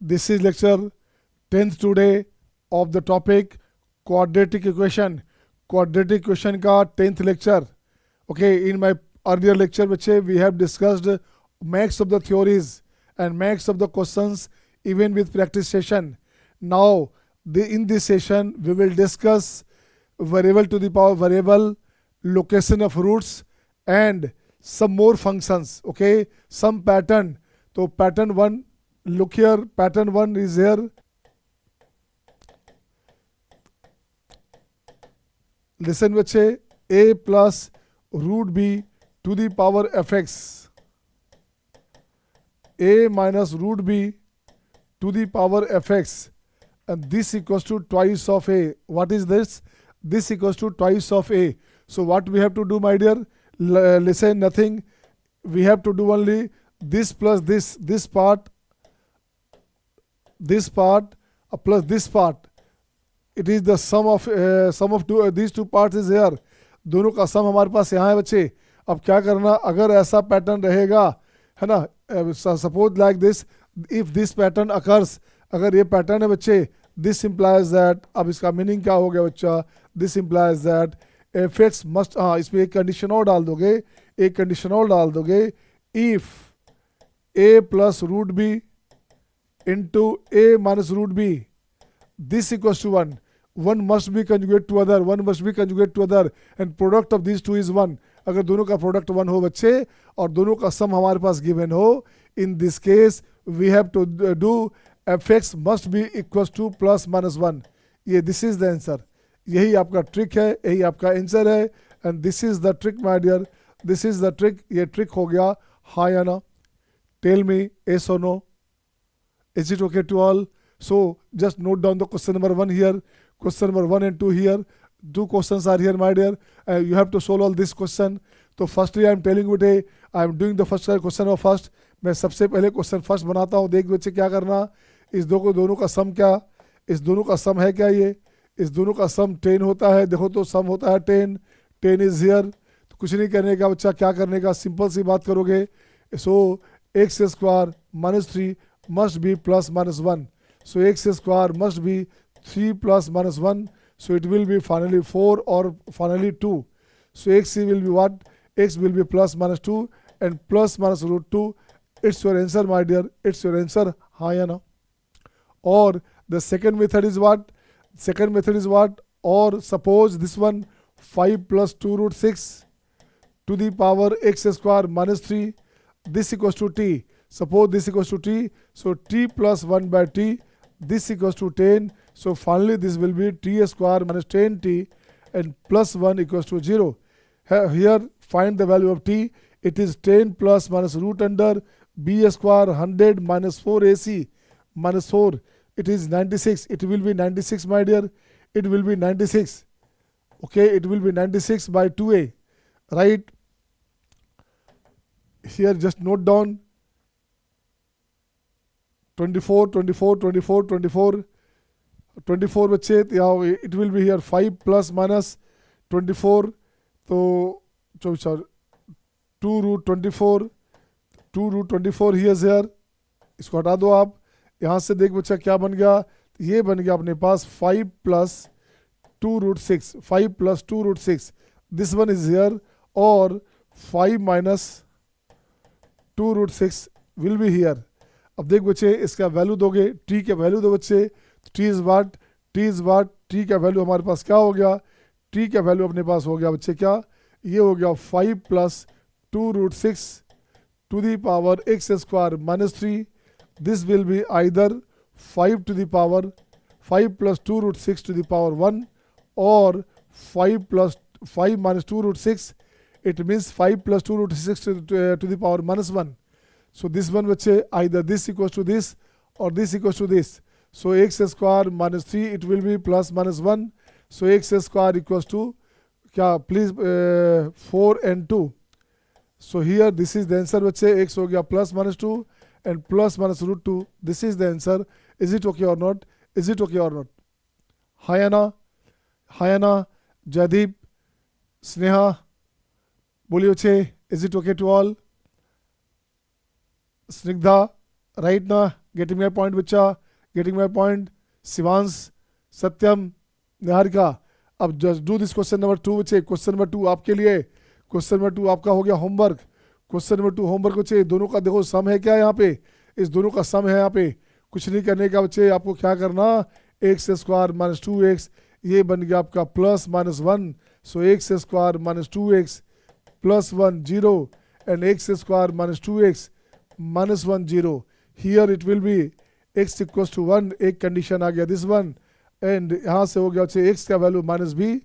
This is lecture 10th today of the topic quadratic equation. Quadratic equation का 10th lecture. Okay, in my earlier lecture बच्चे we have discussed max of the theories and max of the questions even with practice session. Now in this session we will discuss variable to the power variable, location of roots and some more functions. Okay, some pattern. So pattern 1, look here, pattern 1 is here. Listen बच्चे, a plus root b to the power fx, a minus root b to the power fx, and this equals to twice of a. What is this? This equals to twice of a. So what we have to do, my dear? Listen, nothing. We have to do only this plus this part plus this part. It is the sum of these two parts is here. दोनों का सम हमारे पास यहाँ है बच्चे. अब क्या करना, अगर ऐसा पैटर्न रहेगा है ना, suppose like this, if this pattern occurs, अगर ये पैटर्न है बच्चे, दिस इम्प्लाइज दैट, अब इसका मीनिंग क्या हो गया बच्चा, this implies that F x must, हाँ इसमें एक कंडीशन और डाल दोगे, if a plus root b into a minus root b, this equals to 1. One must be conjugate to other, and product of these two is 1. अगर दोनों का product 1 हो बच्चे और दोनों का सम हमारे पास गिवन हो, in this case we have to do fx must be equals to plus minus 1. ये this is the answer. यही आपका ट्रिक है, यही आपका आंसर है, and this is the trick my dear, this is the trick. ये trick हो गया, हाँ या ना? Tell me yes or no. Is it okay to all? So just note down the question number 1 here, question number 1 and 2 here. Two questions are here my dear. You have to solve all this question. So firstly I am telling you today, I am doing the first question of first. मैं सबसे पहले question first बनाता हूँ. देख बच्चे क्या करना, इस दोनों का सम क्या, इस दोनों का सम है क्या, ये इस दोनों का सम 10 होता है. देखो तो सम होता है 10 इज हियर. तो कुछ नहीं करने का बच्चा, क्या करने का, सिंपल सी बात करोगे. सो x square minus 3 must be plus minus 1. So x square must be 3 plus minus 1. So it will be finally 4 or finally 2. So x will be what? X will be plus minus 2 and plus minus root 2. It's your answer my dear. It's your answer. हाँ या ना? Or the second method is what? Or suppose this one 5 plus 2 root 6 to the power x square minus 3. This equals to t. Suppose this equals to t. So t plus 1 by t. This equals to 10. So finally this will be t square minus 10t and plus 1 equals to 0. Here find the value of t. It is 10 plus minus root under b square 100 minus 4ac minus 4. It is 96. It will be 96 my dear. It will be 96. Okay, it will be 96 by 2a. Right? Here just note down 24 बच्चे. It will be here 5 plus minus 24. तो 2 root 24 here is here. इसको हटा दो आप. यहाँ से देख बच्चा क्या बन गया, ये बन गया अपने पास 5 plus 2 root 6. 5 plus 2 root 6. This one is here, or 5 minus 2 root 6 will be here. अब देख बच्चे इसका वैल्यू दोगे, t का वैल्यू दो बच्चे. t is what? t का वैल्यू हमारे पास क्या हो गया, t का वैल्यू अपने पास हो गया बच्चे क्या, ये हो गया 5 plus 2 root 6 to the power x square minus 3. This will be either 5 to the power 5 plus 2 root 6 to the power 1 or 5 plus 5 minus 2 root 6. It means 5 plus 2 root 6 to the power minus 1. So this one बच्चे, either this equals to this or this equals to this. So x square minus 3 it will be plus minus 1. So x square equals to क्या, please 4 and 2. So here this is the answer बच्चे. x हो गया plus minus 2 and plus minus root 2. This is the answer. Is it okay or not? Is it okay or not? हाँ या ना? जयदीप, स्नेहा, बोलिए बच्चे. Is it okay to all? Snigdha, right now, getting my point बच्चा, getting my point, Shivansh, सत्यम, निहारिका। अब just do this question number 2 बच्चे। Question number 2 आपके लिए, क्वेश्चन नंबर 2 आपका हो गया होमवर्क। क्वेश्चन नंबर 2 होमवर्क बच्चे, दोनों का देखो सम है क्या यहाँ पे, इस दोनों का सम है यहाँ पे। कुछ नहीं करने का बच्चे, आपको क्या करना, एक्स स्क्वायर माइनस 2x, ये बन गया आपका plus minus 1, so x square minus 2x plus 1 0 and x square minus 2x minus 1 0। Here it will be x equals to 1, एक कंडीशन आ गया दिस वन, एंड यहाँ से हो गया बच्चे x का value minus b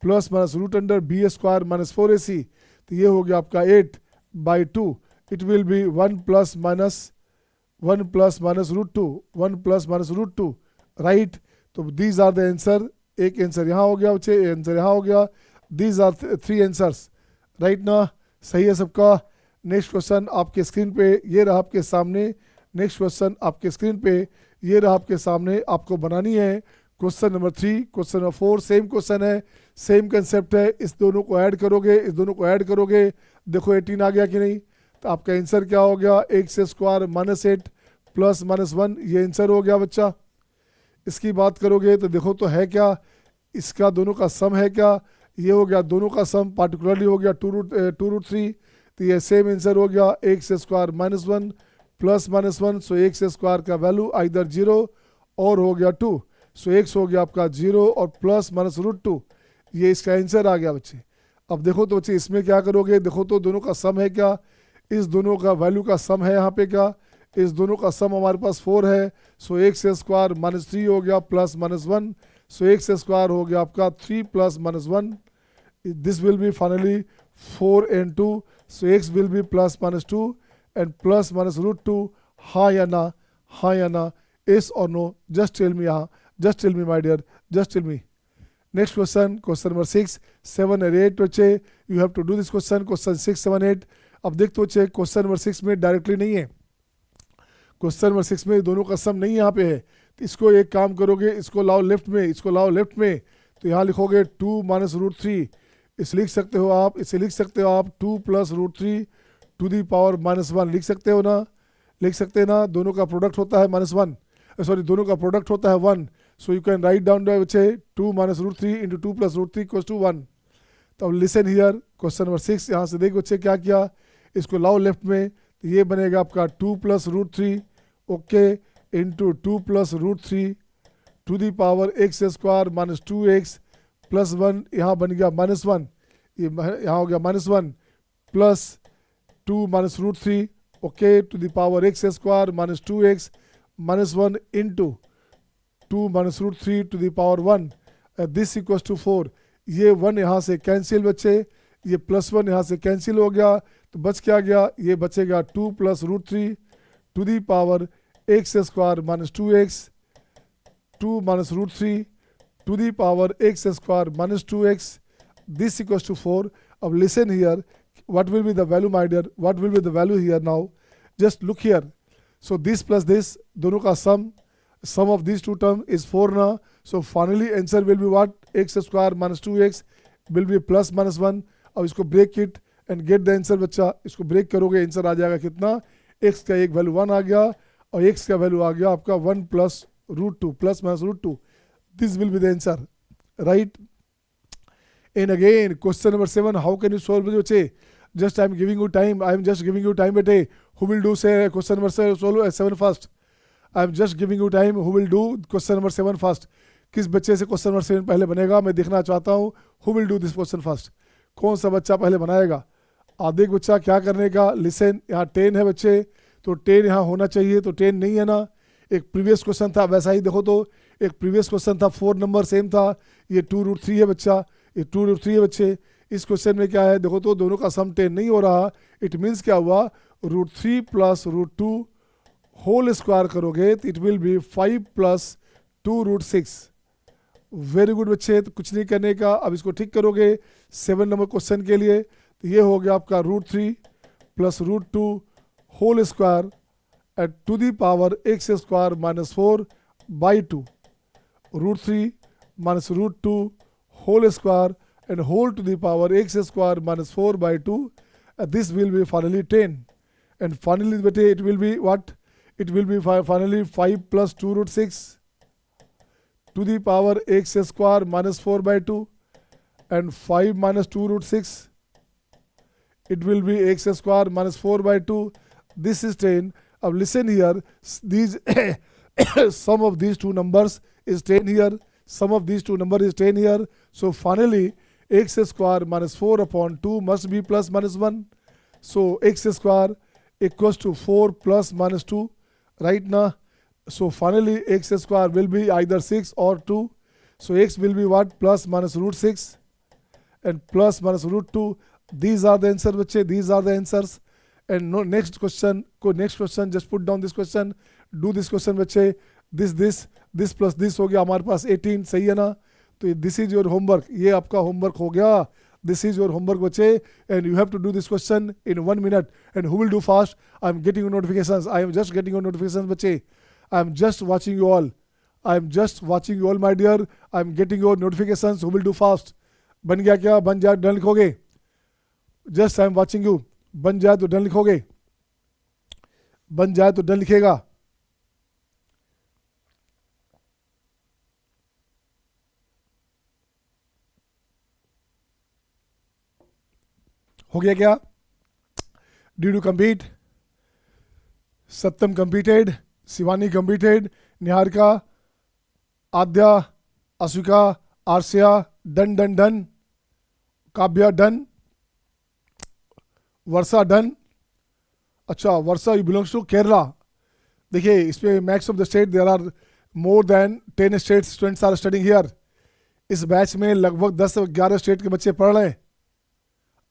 plus minus root under b square minus 4ac, तो ये हो गया आपका 8/2। It will be 1 plus minus root 2, 1 plus minus root 2, right. तो दीज आर द आंसर, एक आंसर यहाँ हो गया बच्चे, आंसर यहाँ हो गया, दीज आर 3 आंसर्स, राइट ना, सही है सबका। नेक्स्ट क्वेश्चन आपके स्क्रीन पे ये रहा आपके सामने, नेक्स्ट क्वेश्चन आपके स्क्रीन पे ये रहा आपके सामने, आपको बनानी है question number 3, question number 4, same question है, सेम कंसेप्ट है, इस दोनों को ऐड करोगे, इस दोनों को ऐड करोगे, देखो 18 आ गया कि नहीं, तो आपका आंसर क्या हो गया, x square minus 8 plus minus 1, ये आंसर हो गया बच्चा। इसकी बात करोगे तो देखो तो है क्या, इसका दोनों का सम है क्या, ये हो गया दोनों का सम, पार्टिकुलरली हो गया 2√3, तो ये सेम आंसर हो गया x square minus 1 plus minus 1, so x square का वैल्यू आइदर 0 और हो गया 2, सो एक्स हो गया आपका 0 और प्लस माइनस रूट 2, ये इसका आंसर आ गया बच्चे। अब देखो तो बच्चे इसमें क्या करोगे, देखो तो दोनों का सम है क्या, इस दोनों का वैल्यू का सम है यहाँ पे क्या, इस दोनों का सम हमारे पास 4 है, सो एक्स स्क्वायर माइनस 3 हो गया plus minus 1, so x square हो गया आपका 3 plus minus 1, this will be finally 4 and 2, so x will be plus minus 2 and plus minus root 2, हाँ या ना, हाँ या ना, यस और नो, जस्ट टेल मी यहाँ, just tell me my dear, just tell me. Next question, question number 6, 7 and 8 बच्चे, you have to do this question, question 6, 7, 8। अब देखते बच्चे क्वेश्चन नंबर 6 में डायरेक्टली नहीं है, क्वेश्चन नंबर 6 में दोनों का सम नहीं यहाँ पे है, तो इसको एक काम करोगे, इसको लाओ लेफ्ट में, इसको लाओ लेफ्ट में, तो यहाँ लिखोगे 2 माइनस रूट 3, इसे लिख सकते हो आप, इसे लिख सकते हो आप 2 plus root 3 to the power minus 1, लिख सकते हो ना, लिख सकते हैं ना, दोनों का प्रोडक्ट होता है माइनस 1, सॉरी दोनों का प्रोडक्ट होता है 1, so you can write down बच्चे 2 minus root 3 into 2 plus root 3 equals to 1। तो अब लिसन हियर, क्वेश्चन नंबर 6, यहाँ से देख बच्चे क्या किया, इसको लाओ लेफ्ट में, तो ये बनेगा आपका 2 plus root 3 okay into 2 plus root 3 to the power x square minus 2x plus 1, यहाँ बन गया माइनस 1, ये यहाँ हो गया minus 1 plus 2 minus root 3 okay to the power x square minus 2x minus 1 into 2 minus root 3 to the power 1, this equals to 4। ये 1 यहाँ से कैंसिल बच्चे, ये प्लस 1 यहाँ से कैंसिल हो गया, तो बच क्या गया, ये बचेगा 2 plus root 3 to the power x square minus 2x 2 minus root 3 to the power x square minus 2x, this equals to 4। अब listen here, what will be the value my dear, what will be the value here now, just look here, so this plus this, दोनों का sum of these two term is 4 ना, so finally answer will be what, x square minus 2x will be plus minus 1। अब इसको break it and get the answer बच्चा, इसको break करोगे answer आ जाएगा कितना, x का एक वैल्यू 1 आ गया और x का वैल्यू आ गया आपका 1 plus root 2 plus minus root 2, this will be the answer, right. And again question number 7, how can you solve बच्चे, just I am giving you time, I am just giving you time बेटे, who will do say question number 7 first, I am just giving you time, who will do question number 7 first, किस बच्चे से question number 7 पहले बनेगा, मैं देखना चाहता हूँ, who will do this question first, कौन सा बच्चा पहले बनाएगा। आधे बच्चा क्या करने का, लिसन, यहाँ 10 है बच्चे, तो 10 यहाँ होना चाहिए, तो 10 नहीं है ना, एक प्रीवियस क्वेश्चन था वैसा ही, देखो तो एक प्रीवियस क्वेश्चन था 4 नंबर सेम था, ये 2√3 है बच्चा, ये 2√3 है बच्चे, इस क्वेश्चन में क्या है, देखो तो दोनों का सम 10 नहीं हो रहा, इट मीन्स क्या हुआ, √3 प्लस √2 होल स्क्वायर करोगे तो it will B 5 plus 2√6। Very good बच्चे, तो कुछ नहीं करने का, अब इसको ठीक करोगे 7 नंबर क्वेश्चन के लिए, तो ये हो गया आपका √3 plus √2 whole square at to the power x square minus 4/2, √3 minus √2 whole square and whole to the power x square minus 4/2, this will be finally 10, and finally it will be what, it will be finally 5 plus 2 root 6 to the power x square minus 4 by 2, and 5 minus 2 root 6, it will be x square minus 4 by 2. This is 10. Now listen here, these sum of these two numbers is 10 here, sum of these two numbers is 10 here. So finally x square minus 4 upon 2 must be plus minus 1. So x square equals to 4 plus minus 2 right now. So finally x square will be either 6 or 2. So x will be what? Plus minus root 6 and plus minus root 2. These are the answers बच्चे, these are the answers. And no, next question, just put down this question, do this question बच्चे. This plus this हो गया हमारे पास 18, सही है ना? तो this is your homework, ये आपका homework हो गया. This is your homework बच्चे, and you have to do this question in 1 minute. And who will do fast? I am getting your notifications. I am just getting your notifications बच्चे. I am just watching you all. I am just watching you all, my dear. I am getting your notifications. Who will do fast? बन गया क्या? बन जाए done लिखोगे? Just I am watching you. बन जाए तो डन लिखोगे? बन जाए तो डन लिखेगा? हो गया क्या? Did you compete? Satyam competed, Shivani competed, Niharika, Aadya, Ashvika, Arsiya, done, Kavya done, Varsha done. अच्छा Varsha you belongs to Kerala. देखिए इसमें max of the state there are more than 10 state students are studying here. इस बैच में लगभग 10-11 स्टेट के बच्चे पढ़ रहे हैं.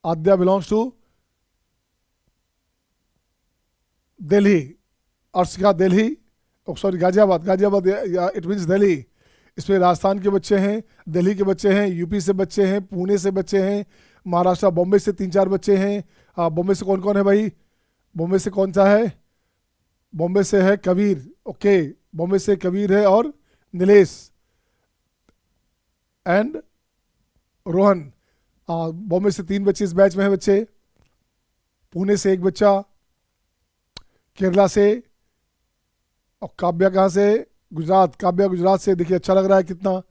Aadya belongs to Delhi, Arshika Delhi, sorry Ghaziabad it means Delhi. इसमें राजस्थान के बच्चे हैं, दिल्ली के बच्चे हैं, यूपी से बच्चे हैं, पुणे से बच्चे हैं, महाराष्ट्र बॉम्बे से 3-4 बच्चे हैं. हाँ बॉम्बे से कौन कौन है भाई? बॉम्बे से कौन सा है? बॉम्बे से है कबीर. ओके बॉम्बे से कबीर है और नीलेश एंड रोहन. बॉम्बे से 3 बच्चे इस बैच में है बच्चे. पुणे से 1 बच्चा, केरला से, और काव्या कहाँ से? गुजरात. काव्या गुजरात से. देखिए अच्छा लग रहा है कितना.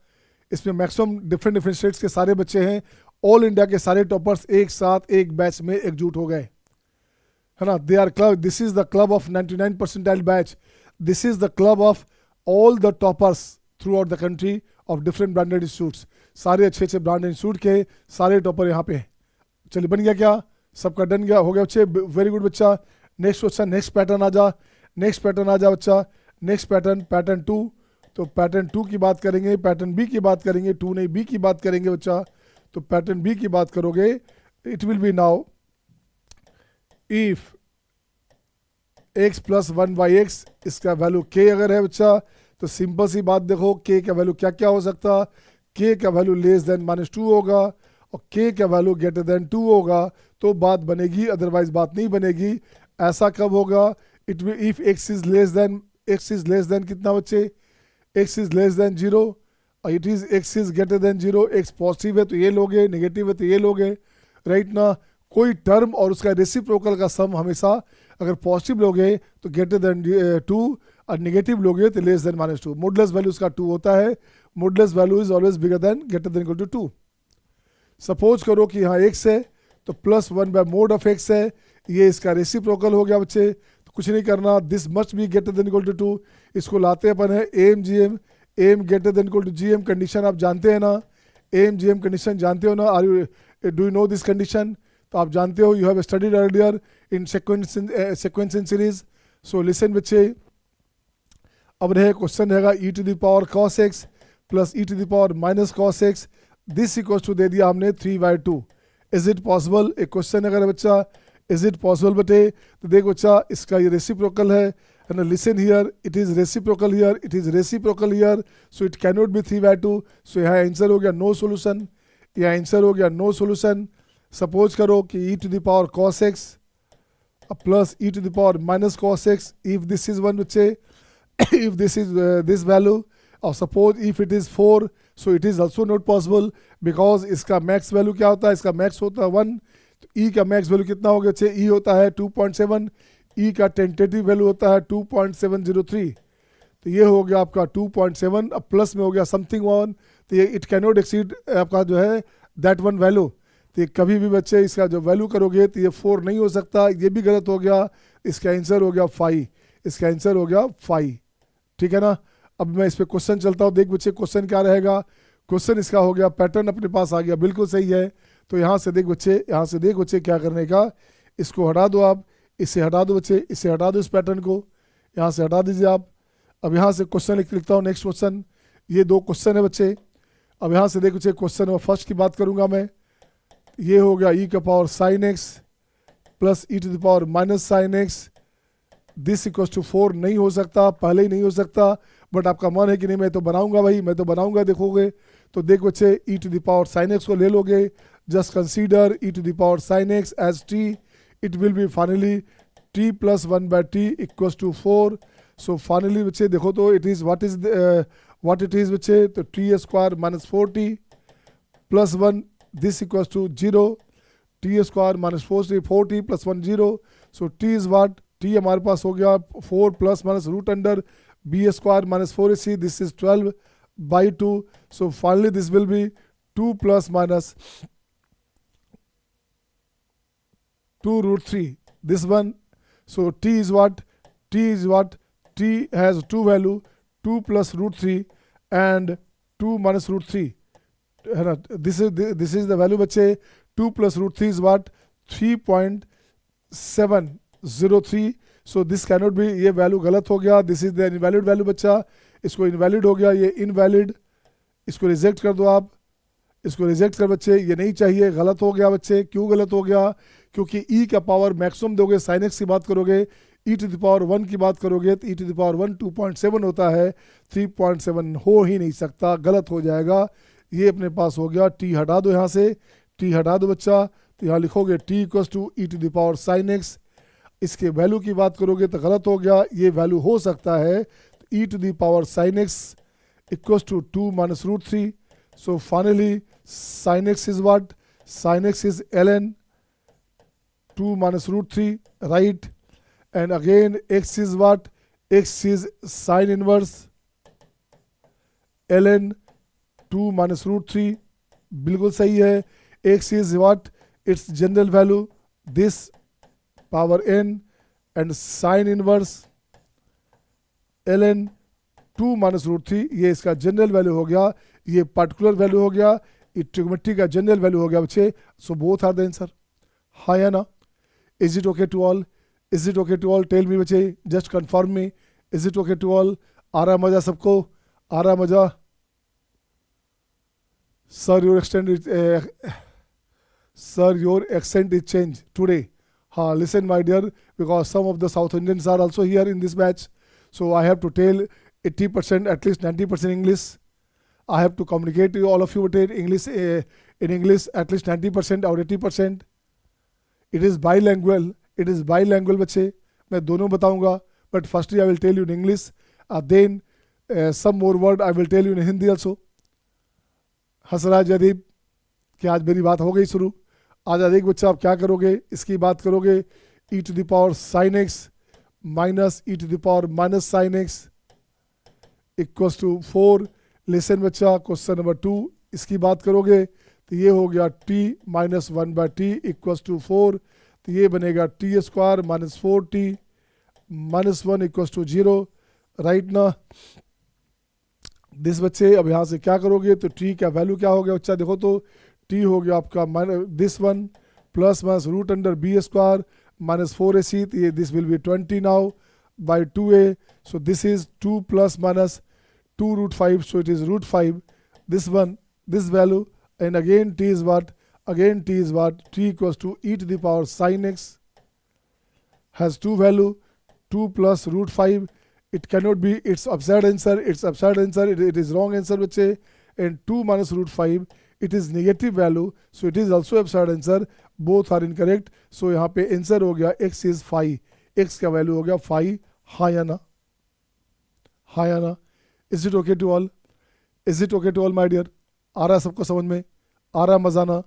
इसमें मैक्सिमम डिफरेंट स्टेट्स के सारे बच्चे हैं. ऑल इंडिया के सारे टॉपर्स एक साथ एक बैच में एकजुट हो गए है ना. They are club. This is the club of 99 percentile batch. This is the club of all the toppers throughout the country of different branded institutes. सारे अच्छे ब्रांडेड इंस्टीट्यूट के सारे टॉपर यहाँ पे. चलिए बन गया क्या? सबका डन गया? हो गया बच्चे. वेरी गुड बच्चा. नेक्स्ट क्वेश्चन, नेक्स्ट पैटर्न आ जा. नेक्स्ट पैटर्न आ जा बच्चा. Next pattern 2. तो पैटर्न 2 की बात करेंगे, पैटर्न बी की बात करेंगे, 2 नहीं बी की बात करेंगे बच्चा. तो पैटर्न बी की बात करोगे, it will B now if x plus 1 by x, इसका वैल्यू k अगर है बच्चा, तो सिंपल सी बात देखो k का वैल्यू क्या क्या हो सकता. k का वैल्यू लेस देन -2 होगा और k का वैल्यू ग्रेटर देन 2 होगा तो बात बनेगी, अदरवाइज बात नहीं बनेगी. ऐसा कब होगा? It will if x is less than कितना बच्चे? x इज लेस देन 0 और it is x is greater than 0. x positive है तो ये लोगे, नेगेटिव है तो ये लोगे, राइट ना. कोई टर्म और उसका रेसिप्रोकल का सम हमेशा अगर पॉजिटिव लोगे तो ग्रेटर देन 2 और नेगेटिव लोगे तो लेस देन -2. मॉडुलस वैल्यू उसका 2 होता है. Modulus value is always bigger than greater than equal to 2. Suppose करो कि यहाँ x है तो plus 1 by mod of x है, ये इसका रेसिप्रोकल हो गया बच्चे. तो कुछ नहीं करना, this must be greater than equal to 2. इसको लाते अपन है m greater than equal to GM. Condition आप जानते हैं ना, GM कंडीशन जानते हो ना. Are you do you know this condition? तो आप जानते हो, you have studied earlier in sequence in series. So listen बच्चे, अब रहे क्वेश्चन रहेगा e to the power cos x plus e to the power minus cos x. This equals to दे दिया हमने 3/2. Is it possible? एक question अगर बच्चा इज इट पॉसिबल बटे, तो देखो बच्चा इसका ये रेसिप्रोकल है ना. Listen here, it is reciprocal here, it is reciprocal here, so it can not be 3/2. सो यहाँ आंसर हो गया नो सोल्यूशन. यहाँ आंसर हो गया नो सोल्यूशन. सपोज करो कि e to the power cos x plus e to the power minus cos x. If this is 1 बच्चे, if this is this value, और suppose if it is 4, so it is also not possible because इसका max value क्या होता है? इसका max होता है 1. तो e का मैक्स वैल्यू कितना हो गया बच्चे? e होता है 2.7. ई का टेंटेटिव वैल्यू होता है 2.703, तो ये हो गया आपका 2.7, अब प्लस में हो गया समथिंग वन, तो ये इट कैन नॉट एक्सीड आपका जो है दैट वन वैल्यू। तो ये कभी भी बच्चे इसका जो वैल्यू करोगे तो ये 4 नहीं हो सकता, ये भी गलत हो गया, इसका आंसर हो गया 5, इसका आंसर हो गया 5, ठीक है ना। अब मैं इस पर क्वेश्चन चलता हूँ, देख बच्चे क्वेश्चन क्या रहेगा। क्वेश्चन इसका हो गया, पैटर्न अपने पास आ गया, बिल्कुल सही है। तो यहाँ से देख बच्चे, यहाँ से देख बच्चे क्या करने का, इसको हटा दो आप, इससे हटा दो बच्चे, इससे हटा दो इस पैटर्न को, यहाँ से हटा दीजिए आप। अब यहाँ से क्वेश्चन लिखता हूँ, नेक्स्ट क्वेश्चन, ये 2 क्वेश्चन है बच्चे। अब यहाँ से देख बच्चे क्वेश्चन नंबर फर्स्ट की बात करूँगा मैं, ये हो गया ई का power sine x plus e to the power minus sine x, this equals to 4 नहीं हो सकता, पहले ही नहीं हो सकता, बट आपका मन है कि नहीं मैं तो बनाऊंगा भाई, मैं तो बनाऊंगा, देखोगे तो देख बच्चे e to the power sine x को ले लोगे, just consider e to the power sine x as t, it will be finally t plus 1/t equals to 4। So finally बच्चे देखो तो it is what it is बच्चे, तो t square minus 4t plus 1 this equals to 0, t square minus 4t plus 1 0। So t is what, t हमारे पास हो गया 4 plus minus root under b square minus 4ac, this is 12/2। So finally this will be 2 plus minus 2 root 3, this one. So t is what, t has 2 value, 2 plus root 3 and 2 minus root 3, है ना। this is the value बच्चे, 2 plus root 3 is what, 3.703। so this cannot be, ये value गलत हो गया, this is the invalid value बच्चा, इसको invalid हो गया, ये इनवैलिड, इसको रिजेक्ट कर दो आप, इसको रिजेक्ट कर बच्चे, ये नहीं चाहिए, गलत हो गया बच्चे। क्यों गलत हो गया, क्योंकि ई का पावर मैक्सिमम दोगे, साइन एक्स की बात करोगे, ई टू द पावर 1 की बात करोगे तो ई टू द पावर 1 2.7 होता है, 3.7 हो ही नहीं सकता, गलत हो जाएगा। ये अपने पास हो गया, टी हटा दो यहाँ से, टी हटा दो बच्चा, तो यहाँ लिखोगे t equals to e to the power sine x. इसके वैल्यू की बात करोगे तो गलत हो गया, ये वैल्यू हो सकता है e to the power sine x equals to 2 minus root 3। So finally sin x is what? Sin x is ln 2 minus root 3, right? And again x is what? X is sin inverse ln 2 minus root 3, बिल्कुल सही है। x is what? Its general value, this power n, and sin inverse ln 2 minus root 3, ये इसका general value हो गया, ये particular value हो गया, ये ट्रिग्नोमेट्री का जनरल वैल्यू हो गया बच्चे। So both are the answer, हाँ या ना। Is it okay to all, is it okay to all, tell me बच्चे, just confirm me, is it okay to all. आ रहा मजा सबको, आ रहा मजा। Sir your accent is change today. हाँ, listen my dear, because some of the South Indians are also here in this batch, so I have to tell 80%, at least 90% English. I have to communicate to all of you in English, in English at least 90% or 80%. It is bilingual. It is bilingual बच्चे, मैं दोनों बताऊंगा, but firstly I will tell you in English, then some more word I will tell you in Hindi also. Hansraj Jaideep, कि आज मेरी बात हो गई शुरू। आज एक बच्चा आप क्या करोगे, इसकी बात करोगे, e to the power sin x minus e to the power minus sine x equals to 4। Listen बच्चा क्वेश्चन नंबर 2, इसकी बात करोगे तो ये हो गया t minus 1/t equals to 4, तो ये बनेगा t square minus 4t minus 1 equals to 0, right ना। दिस बच्चे अब यहाँ से क्या करोगे, तो t का वैल्यू क्या हो गया बच्चा, देखो तो t हो गया आपका this one plus minus root under b square minus 4ac, this will be 20 now by 2a, so this is 2 plus minus 2 root 5, so it is root 5, this one, this value, and again t is what, again t is what, t equals to e to the power sin x, has 2 value, 2 plus root 5, it cannot be, it's absurd answer, it is wrong answer बच्चे, and 2 minus root 5, it is negative value, so it is also absurd answer, both are incorrect। so यहाँ पे answer हो गया x is 5, x का वैल्यू हो गया 5, हाँ या ना, हाँ या ना। Is it okay to all, is it okay to all my dear, आ रहा है सबको समझ में, आ रहा मजा ना।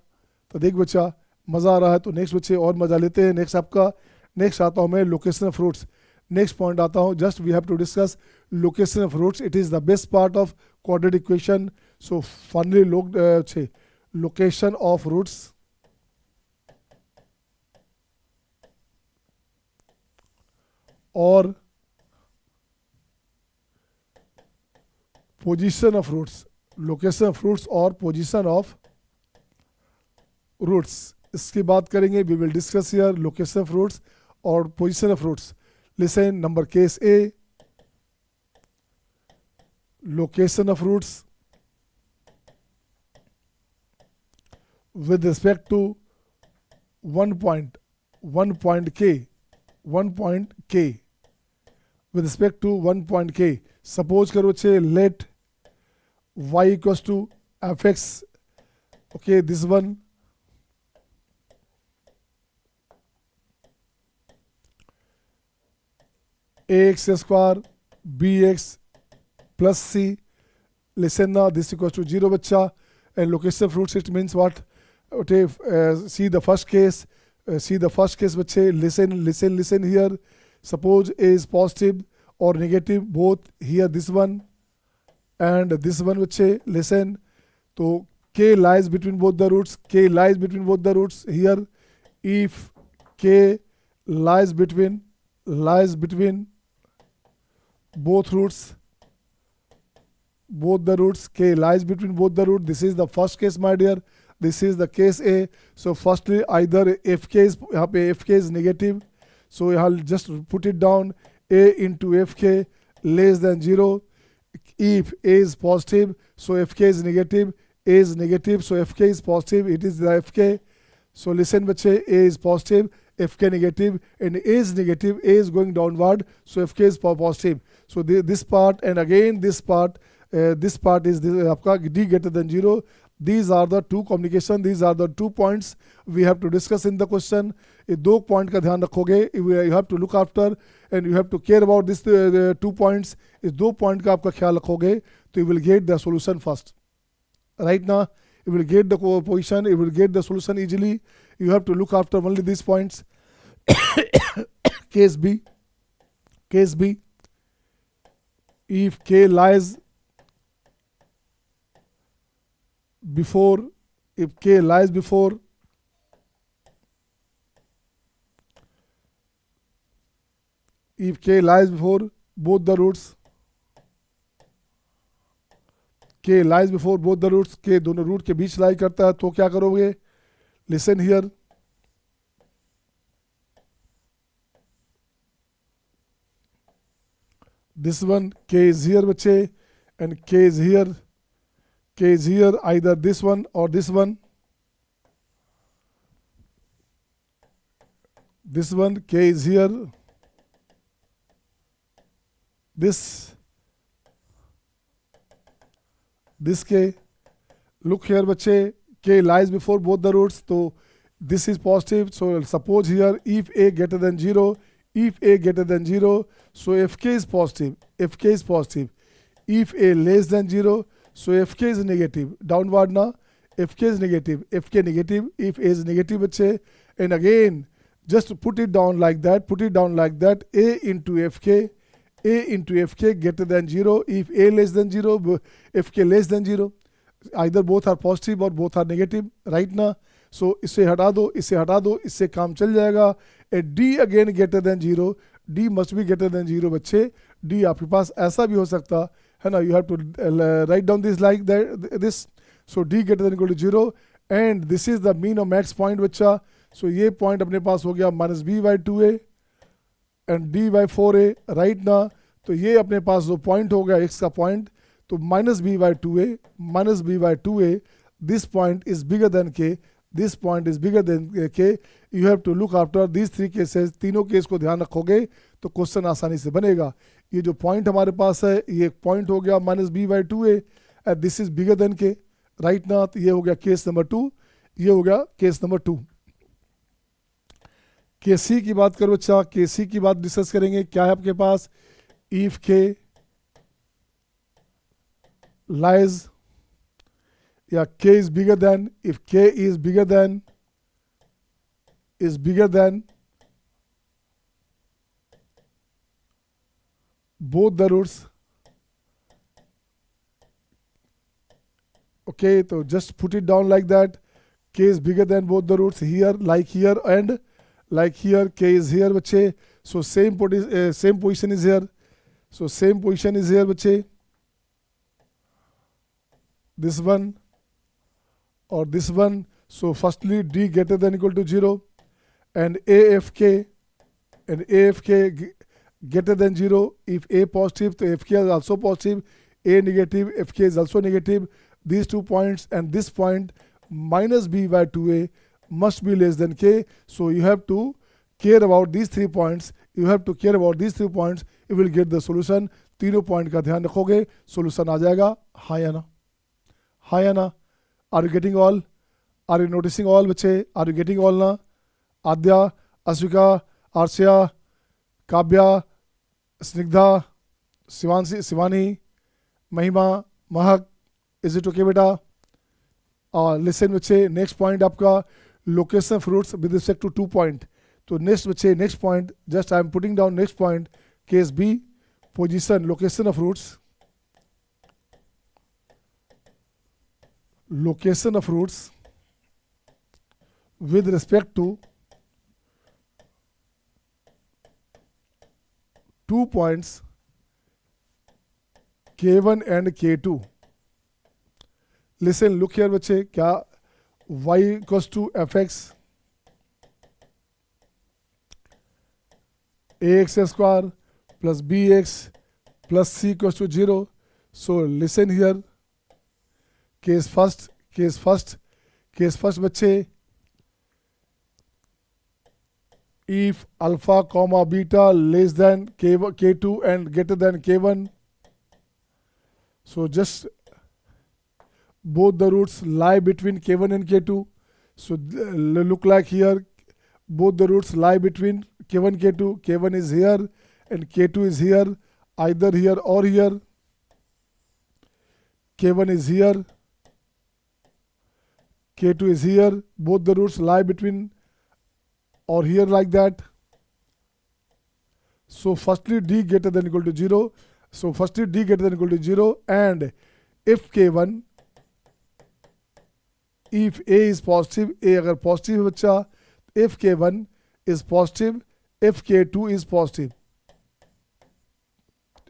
तो देख बच्चा, मज़ा आ रहा है तो नेक्स्ट बच्चे और मज़ा लेते हैं। नेक्स्ट आपका नेक्स्ट आता हूँ मैं location of roots, next point आता हूँ, just we have to discuss location of roots, it is the best part of quadratic equation. So finally location of roots और position of roots, location of roots और position of roots, इसकी बात करेंगे. We will discuss here location of roots और position of roots. Listen, number case A, location of roots with respect to one point k, with respect to one point k. Suppose करो छे let y equals to fx, okay, this one ax square bx plus c. Listen now, this equals to 0 बच्चा. And location of roots, it means what? Okay, see the first case, बच्चे. Listen here. Suppose a is positive or negative, both here this one and this one बच्चे. Listen, तो k lies between both the roots, here. If k lies between both roots, k lies between both the roots. This is the first case, my dear. This is the case A. So firstly, either fk is, यहाँ पे fk is negative, so I'll just put it down, a into fk less than 0. If a is positive, so fk is negative, a is negative, so fk is positive, it is the fk. So listen बच्चे, a is positive, fk negative, and a is negative, a is going downward, so fk is positive. So this part and again this part is this आपका d greater than 0. These are the two communication, these are the 2 points we have to discuss in the question. ये 2 point का ध्यान रखोगे, you have to look after and you have to care about this 2 points. इस 2 point का आपका ख्याल रखोगे तो you will get the solution first. Right now you will get the position, you will get the solution easily. You have to look after only these points. Case B, if k lies before, if k lies before both the roots, k lies before both the roots, k दोनों root के बीच लाई करता है, तो क्या करोगे? Listen here. This one, k is here बच्चे, and k is here. K is here, either this one or this one. This one, k is here. This k. Look here बच्चे, k lies before both the roots, so this is positive. So suppose here if a greater than 0, so fk is positive. If a less than 0, so fk is negative. Downward na, fk is negative. If a is negative बच्चे, and again just put it down like that. A into fk greater than 0. If a less than 0, fk less than 0. Either both are positive or both are negative. Right now, so इसे हटा दो, इससे काम चल जाएगा. A d again greater than 0. D must be greater than 0 बच्चे. D आपके पास ऐसा भी हो सकता है ना. You have to write down this like that, this. So d greater than equal to 0, and this is the mean or max point बच्चा. So ये point अपने पास हो गया minus b by 2a and d by 4a. right now, तो ये अपने पास जो point हो गया x का point, तो minus b by 2a, this point is bigger than k, You have to look after these 3 cases. तीनों केस को ध्यान रखोगे तो क्वेश्चन आसानी से बनेगा. ये जो पॉइंट हमारे पास है, ये एक पॉइंट हो गया minus b by 2a, and this is bigger than k. right now, तो ये हो गया केस नंबर 2, ये हो गया केस नंबर 2. केस सी की बात करो अच्छा, केस सी की बात डिस्कस करेंगे. क्या है आपके पास? if k lies, या k is bigger than, if k is bigger than both the roots. Okay, so just put it down like that. K is bigger than both the roots here, like here and like here. K is here बच्चे. So same position is here. So same position is here बच्चे. This one or this one. So firstly D greater than equal to 0 and AFK greater than 0. If A positive, so FK is also positive. A negative, FK is also negative. These 2 points and this point minus B by 2A must be less than K. So you have to care about these 3 points. You have to care about these 3 points. You will get the solution. तीनों point का ध्यान रखोगे, solution आ जाएगा. हाँ या ना? हाँ या ना? Are you getting all? Are you noticing all बच्चे? Are you getting all ना? आद्या, अश्विका, आर्शिया, काव्या, स्निग्धा, शिवानी, महिमा, महक. Is it okay बेटा? Listen बच्चे, next point आपका location of roots with respect to 2 point. तो next बच्चे, next point, just I am putting down next point. Case B, position, location of roots. Location of roots with respect to 2 points K1 and K2. Listen, look here बच्चे, क्या y equals to fx ax square plus bx plus c equals to 0. So listen here. Case first बच्चे. If alpha comma beta less than K2 and greater than K1. So just both the roots lie between K1 and K2. So look like here, both the roots lie between K1 K2. K1 is here and K2 is here, either here or here. K1 is here, K2 is here. Both the roots lie between or here like that. So firstly D greater than equal to 0. So firstly D greater than equal to 0 and if K1, if A is positive, A अगर positive है बच्चा, if K1 is positive, if K2 is positive,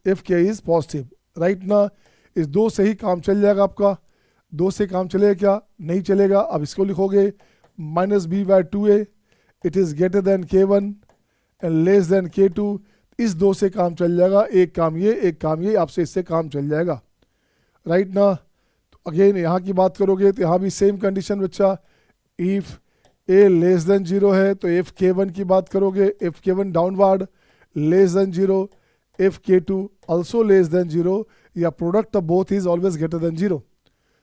if K is positive, right ना. इस दो से ही काम चल जाएगा आपका. दो से काम चलेगा क्या? नहीं चलेगा. अब इसको लिखोगे minus B by 2A. It is greater than K1 and less than K2. इस दो से काम चल जाएगा. एक काम ये, आपसे इससे काम चल जाएगा, राइट ना. अगेन यहाँ की बात करोगे तो यहाँ भी सेम कंडीशन बच्चा. इफ ए लेस देन 0 है तो एफ K1 की बात करोगे. F K1 downward less than 0, f K2 also less than 0, या product of both is always greater than 0.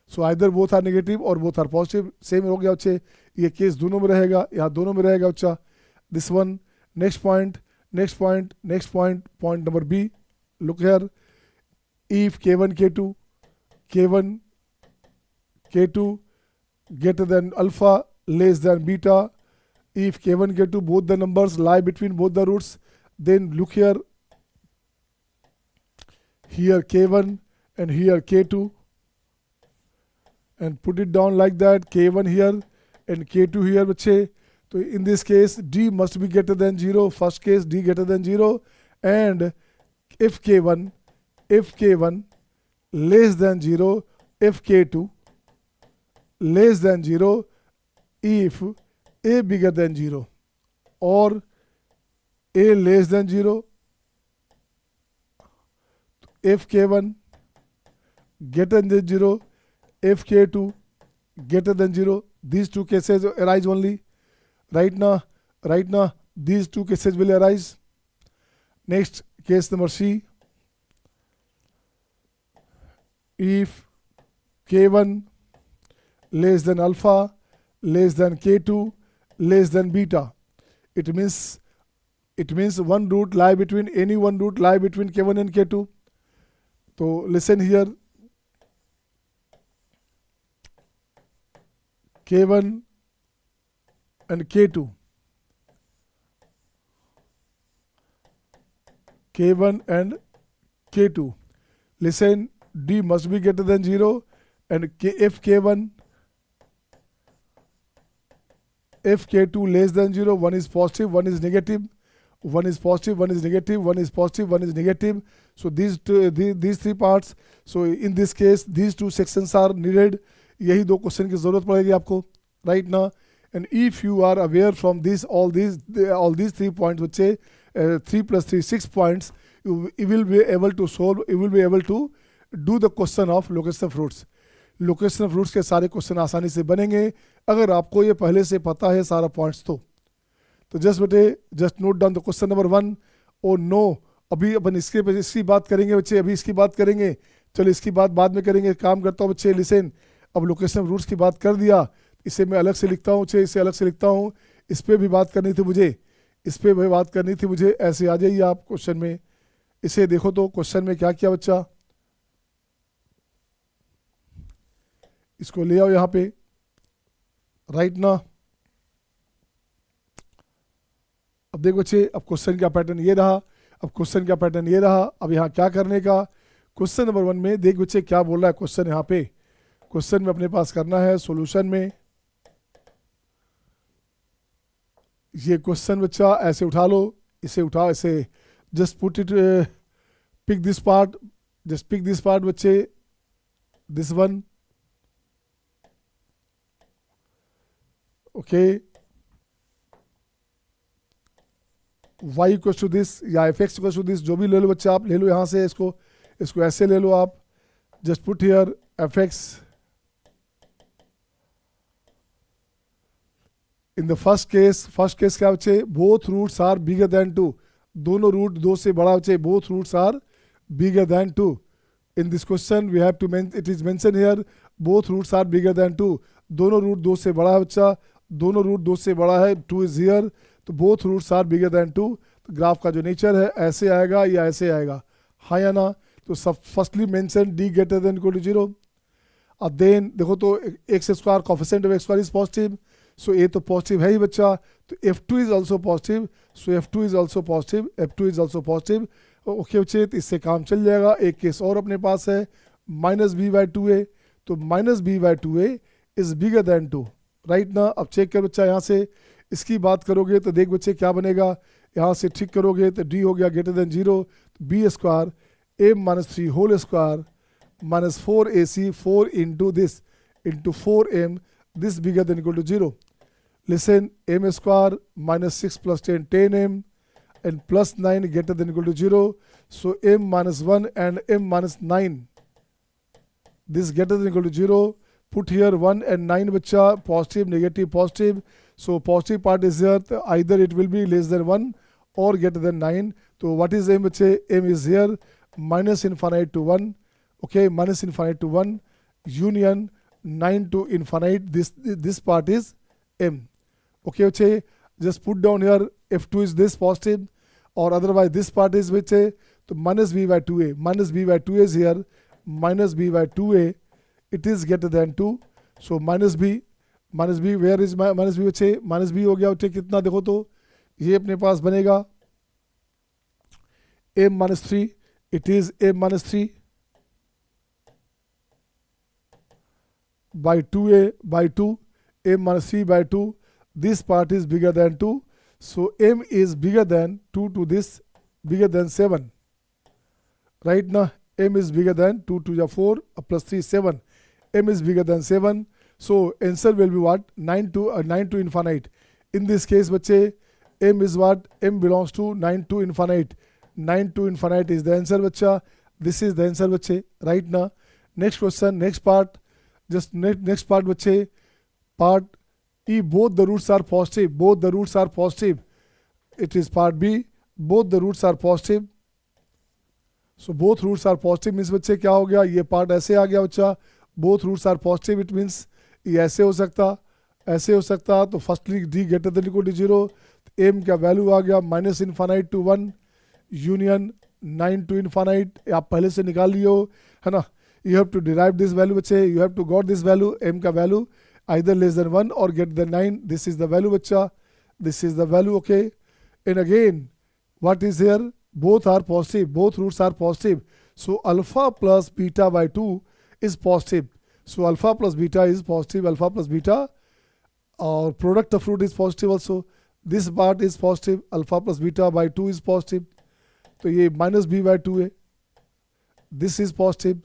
So either both are negative और बोथ आर पॉजिटिव. सेम हो गया बच्चे. ये केस दोनों में रहेगा, यहाँ दोनों में रहेगा बच्चा. This one. Next point, point number b. Look here. If K1 K2, K1 K2 greater than alpha less than beta. If K1 K2 both the numbers lie between both the roots, then look here. Here K1 and here K2, and put it down like that. K1 here and K2 here बच्चे. So in this case D must be greater than 0. First case D greater than 0, and if K1 less than 0, if K2 less than 0, if A bigger than 0 or A less than 0, if K1 greater than 0, if K2 greater than 0. These two cases arise only, right now. These two cases will arise. Next, case number C. If K1 less than alpha less than K2 less than beta, it means one root lie between K1 and K2. So listen here. K1 and K2. K1 and K2. Listen, D must be greater than 0 and if K1, if K2 less than 0, one is positive, one is negative, one is positive, one is negative, one is positive, one is negative. So these three parts. So in this case these two sections are needed. यही दो question की जरूरत पड़ेगी आपको right now. And if you are aware from this all these 3 points, बच्चे 3 plus 3 6 points, you will be able to solve, you will be able to do the question of location of fruits. Location of roots के सारे question आसानी से बनेंगे अगर आपको ये पहले से पता है सारा पॉइंट्स तो जस्ट बेटे just note down the question number 1 और नो. अभी अपन इसकी बात करेंगे बच्चे, अभी इसकी बात करेंगे, चलो इसकी बात बाद में करेंगे. काम करता हूँ बच्चे, लिसन. अब लोकेशन ऑफ रूट्स की बात कर दिया, इसे मैं अलग से लिखता हूँ बच्चे, इसे अलग से लिखता हूँ. इस पर भी बात करनी थी मुझे, इस पर भी बात करनी थी मुझे. ऐसे आ जाइए आप क्वेश्चन में. इसे देखो तो क्वेश्चन में क्या किया बच्चा, इसको ले आओ यहाँ पे राइट ना. अब देखो बच्चे, अब क्वेश्चन का पैटर्न ये रहा, अब क्वेश्चन का पैटर्न ये रहा. अब यहाँ क्या करने का, क्वेश्चन नंबर 1 में देख बच्चे क्या बोल रहा है क्वेश्चन. यहाँ पे क्वेश्चन में अपने पास करना है सॉल्यूशन में. ये क्वेश्चन बच्चा ऐसे उठा लो, इसे उठाओ, इसे just put it, pick this part, just pick this part बच्चे, this one. Okay, y equal to this या f x equal to this, जो भी ले लो बच्चा आप, ले लो यहाँ से, इसको ऐसे ले लो आप. Just put here f x in the first case क्या बच्चे, both roots are bigger than 2. दोनों रूट 2 से बड़ा बच्चे, both roots are bigger than 2. In this question we have to it is mention here both roots are bigger than 2. दोनों root 2 से बड़ा है बच्चा, दोनों रूट 2 से बड़ा है, 2 इज हियर, तो both roots are bigger than 2. तो ग्राफ का जो नेचर है ऐसे आएगा या ऐसे आएगा, हाँ या ना. तो सब firstly mention D greater than equal to 0. अब देन देखो तो x square coefficient of x square is positive, so A तो पॉजिटिव है ही बच्चा, तो f2 is also positive, so f2 is also positive, f2 is also positive. Okay बच्चे, तो इससे काम चल जाएगा. एक केस और अपने पास है माइनस बी बाई 2a, तो minus b by 2a is bigger than 2 right ना. अब चेक कर बच्चा, यहाँ से इसकी बात करोगे तो देख बच्चे क्या बनेगा, यहाँ से ठीक करोगे तो डी हो गया greater than 0, b square a minus 3 whole square minus 4ac 4 into this into 4m, this bigger than equal to 0. Listen, m square minus 6 plus 10 10m and plus 9 greater than equal to 0. So m minus 1 and m minus 9, this greater than equal to 0. Put here 1 and 9 बच्चा, positive negative positive. So positive part is here, either it will be less than 1 or greater than 9. So what is m बच्चे, m is here minus infinite to 1. Okay, minus infinite to 1 union 9 to infinite, this part is m. Okay बच्चे, just put down here f2 is this positive or otherwise this part is बच्चे, तो minus b by 2a, minus b by 2a is here, minus b by 2a, it is greater than 2. So minus b, where is minus b बच्चे, minus b हो गया बच्चे कितना, देखो तो ये अपने पास बनेगा m minus 3, it is m minus 3 by 2a by 2, m minus 3 by 2, this part is bigger than 2. So m is bigger than 2 to this, bigger than 7 right now. M is bigger than 2 to the 4 plus 3 7, m is bigger than 7. So answer will be what, 9 to infinite. In this case बच्चे m is what, m belongs to 9 to infinite, 9 to infinite is the answer बच्चा, this is the answer बच्चे right now. Next question, next part, just next part बच्चे, part E, both the roots are positive, both the roots are positive, it is part B, both the roots are positive. So both roots are positive means बच्चे क्या हो गया, ये part ऐसे आ गया बच्चा, both roots are positive, it means ये ऐसे हो सकता, ऐसे हो सकता. तो firstly d greater than equal to 0, m का वैल्यू आ गया minus infinite to 1 union 9 to infinite, आप पहले से निकाल लियो है ना. You have to derive this value बच्चे, you have to got this value, m का वैल्यू either less than 1 or greater than 9, this is the value बच्चा, this is the value. Okay, and again what is here, both are positive, both roots are positive, so alpha plus beta by 2 is positive. So alpha plus beta is positive, alpha plus beta, or product of root is positive also. This part is positive, alpha plus beta by 2 is positive, तो ये minus b by 2 है. This is positive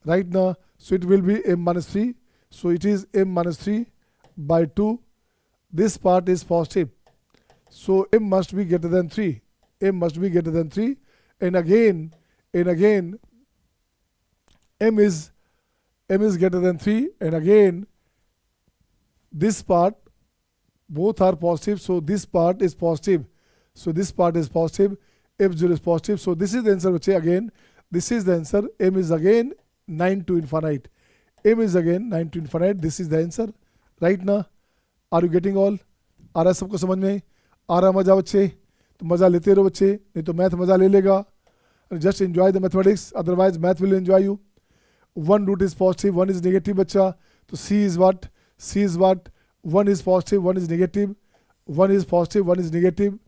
right now, so it will be m minus 3, so it is m minus 3 by 2. This part is positive, so m must be greater than 3, m must be greater than 3, and again m is greater than 3, and again this part, both are positive, so this part is positive, so this part is positive, f0 is positive. So this is the answer बच्चे. Again this is the answer. M is again 9 to infinite, m is again 9 to infinite. This is the answer right now. Are you getting all? आ रहा है सबको समझ में? आ रहा मजा बच्चे? तो मजा लेते रहो बच्चे, नहीं तो मैथ मजा ले लेगा. Just enjoy the mathematics, otherwise math will enjoy you. One root is positive, one is negative बच्चा. तो C is what? C is what? One is positive, one is negative. One is positive, one is negative.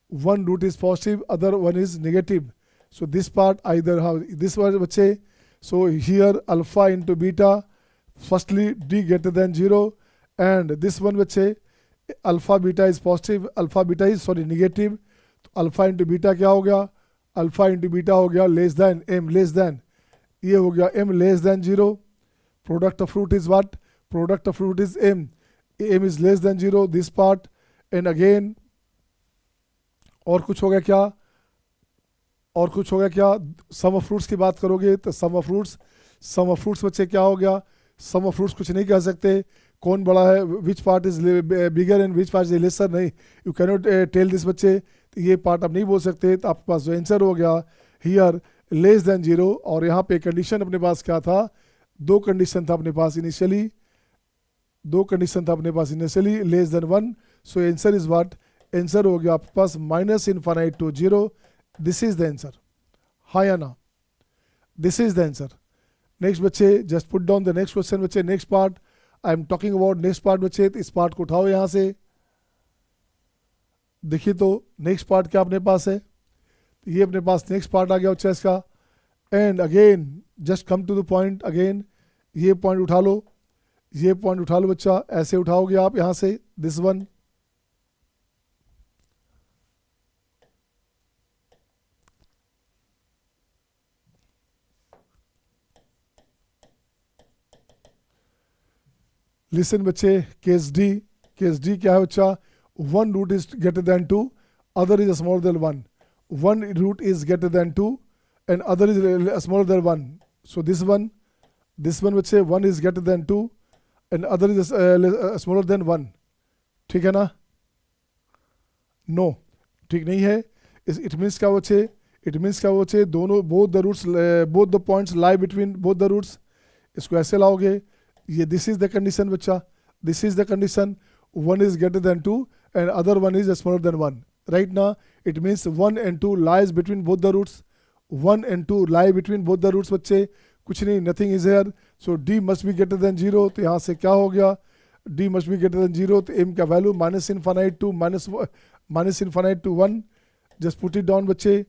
One root is positive, other one is negative. So this part either how this was बच्चे. So here alpha into beta, firstly d greater than 0, and this one बच्चे alpha beta is positive, alpha beta is sorry negative. तो alpha into beta क्या हो गया? Alpha into beta हो गया less than m less than, ये हो गया m less than 0. Product of root is what? Product of root is m. M is less than 0, this part, and again और कुछ हो गया क्या? और कुछ हो गया क्या? सम ऑफ फ्रूट्स की बात करोगे तो सम ऑफ फ्रूट्स बच्चे क्या हो गया? सम ऑफ फ्रूट्स कुछ नहीं कह सकते. कौन बड़ा है? Which part is bigger and which part is lesser? नहीं, you can not tell this बच्चे. तो ये पार्ट आप नहीं बोल सकते. तो आपके पास जो आंसर हो गया हियर लेस देन 0, और यहाँ पे कंडीशन अपने पास क्या था? दो कंडीशन था अपने पास initially, less than 1. So answer is what? Answer हो गया आपके पास minus infinite to 0. This is the answer. हाँ या ना? This is the answer. Next बच्चे just put down the next question बच्चे. Next part I am talking about next part बच्चे. तो इस पार्ट को उठाओ यहाँ से. देखिए तो नेक्स्ट पार्ट क्या अपने पास है? ये अपने पास नेक्स्ट पार्ट आ गया बच्चा इसका. And again just come to the point. Again ये पॉइंट उठा लो, ये पॉइंट उठा लो बच्चा. ऐसे उठाओगे आप यहाँ से दिस वन. लिसन बच्चे, केस डी क्या है बच्चा? One root is greater than 2, other is smaller than 1. One root is greater than 2 and other is smaller than 1. So this one बच्चे, one is greater than 2 and other is smaller than 1. ठीक है ना? No, ठीक नहीं है. It means क्या बच्चे? It means क्या बच्चे? दोनों both the roots, both the points lie between both the roots. इसको ऐसे लाओगे. ये दिस इज द कंडीशन बच्चा. This is the condition. One is greater than 2 and other one is smaller than 1. Right ना? It means 1 and 2 lies between both the roots. 1 and 2 lie between both the roots बच्चे. कुछ नहीं, nothing is here. So D must be greater than 0. तो यहाँ से क्या हो गया? D must be greater than 0. तो एम का value minus infinite to 1. Just put it down बच्चे.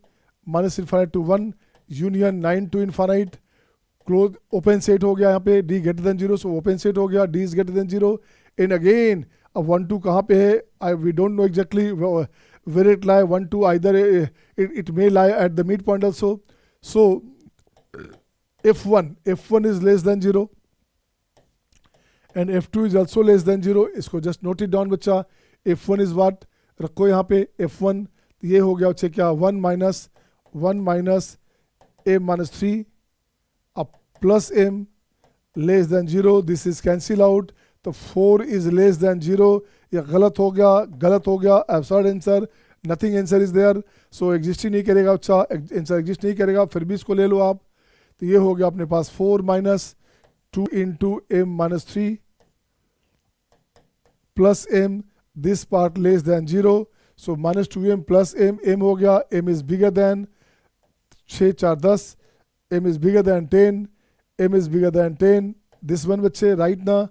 Minus infinite to 1 union 9 to infinite. Close open set हो गया यहाँ पे. D greater than 0, so open set हो गया. D is greater than 0. And again अब 1 2 कहाँ पे है? We don't know exactly where it lie. 1 2 either it may lie at the mid point also. So f1 is less than 0 and f2 is also less than 0. इसको just note it down बच्चा. f1 is what? रखो यहाँ पे f1. ये हो गया बच्चे क्या? 1 minus m minus 3 अब plus m less than 0. This is cancel out. तो 4 इज लेस देन 0. ये गलत हो गया. Absurd answer. Nothing answer is there. So exist ही नहीं करेगा बच्चा. आंसर एग्जिस्ट नहीं करेगा. फिर भी इसको ले लो आप. तो ये हो गया अपने पास 4 minus 2 into m minus 3 plus m. This part less than 0. So minus 2m plus m. m हो गया. m is bigger than 6 4 10. m is bigger than 10. m is bigger than 10. This one बच्चे right now